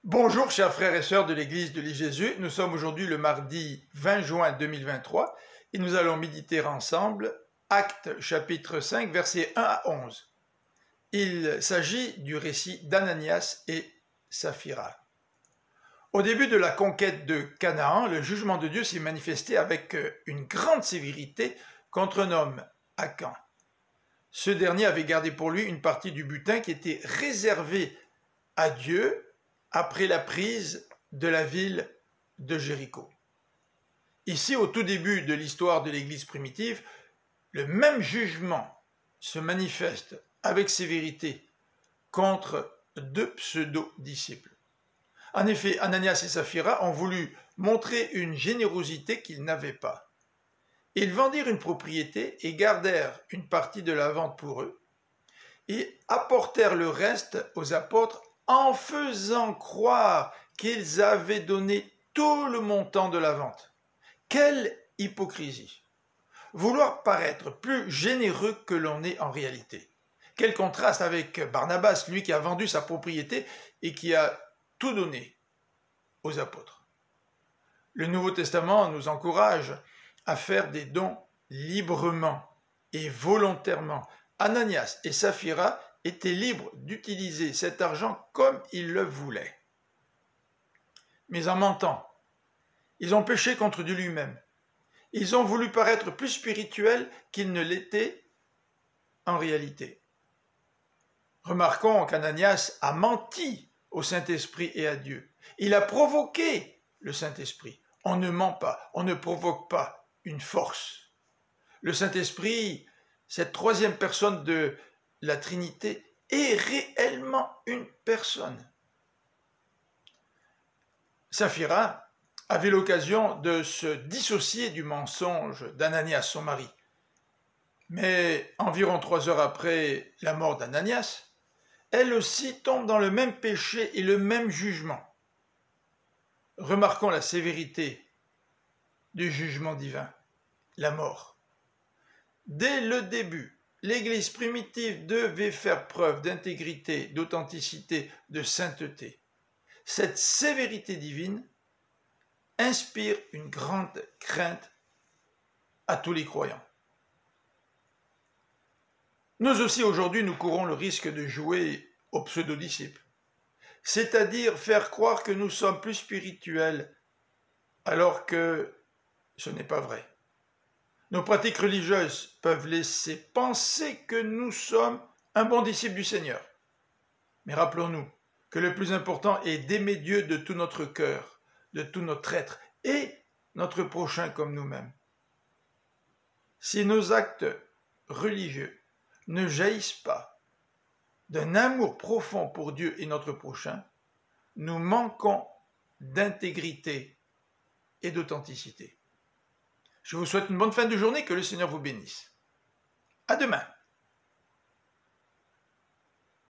Bonjour chers frères et sœurs de l'église de l'I-Jésus, nous sommes aujourd'hui le mardi 20 juin 2023 et nous allons méditer ensemble Actes chapitre 5 versets 1 à 11. Il s'agit du récit d'Ananias et Saphira. Au début de la conquête de Canaan, le jugement de Dieu s'est manifesté avec une grande sévérité contre un homme, Akan. Ce dernier avait gardé pour lui une partie du butin qui était réservée à Dieu après la prise de la ville de Jéricho. Ici, au tout début de l'histoire de l'Église primitive, le même jugement se manifeste avec sévérité contre deux pseudo-disciples. En effet, Ananias et Saphira ont voulu montrer une générosité qu'ils n'avaient pas. Ils vendirent une propriété et gardèrent une partie de la vente pour eux et apportèrent le reste aux apôtres en faisant croire qu'ils avaient donné tout le montant de la vente. Quelle hypocrisie! Vouloir paraître plus généreux que l'on est en réalité. Quel contraste avec Barnabas, lui qui a vendu sa propriété et qui a tout donné aux apôtres. Le Nouveau Testament nous encourage à faire des dons librement et volontairement. Ananias et Saphira étaient libres d'utiliser cet argent comme ils le voulaient. Mais en mentant, ils ont péché contre Dieu lui-même. Ils ont voulu paraître plus spirituels qu'ils ne l'étaient en réalité. Remarquons qu'Ananias a menti au Saint-Esprit et à Dieu. Il a provoqué le Saint-Esprit. On ne ment pas, on ne provoque pas une force. Le Saint-Esprit, cette troisième personne de la Trinité, est réellement une personne. Saphira avait l'occasion de se dissocier du mensonge d'Ananias, son mari. Mais environ 3 heures après la mort d'Ananias, elle aussi tombe dans le même péché et le même jugement. Remarquons la sévérité du jugement divin, la mort. Dès le début, l'Église primitive devait faire preuve d'intégrité, d'authenticité, de sainteté. Cette sévérité divine inspire une grande crainte à tous les croyants. Nous aussi, aujourd'hui, nous courons le risque de jouer aux pseudo-disciples, c'est-à-dire faire croire que nous sommes plus spirituels, alors que ce n'est pas vrai. Nos pratiques religieuses peuvent laisser penser que nous sommes un bon disciple du Seigneur. Mais rappelons-nous que le plus important est d'aimer Dieu de tout notre cœur, de tout notre être et notre prochain comme nous-mêmes. Si nos actes religieux ne jaillissent pas d'un amour profond pour Dieu et notre prochain, nous manquons d'intégrité et d'authenticité. Je vous souhaite une bonne fin de journée, que le Seigneur vous bénisse. À demain.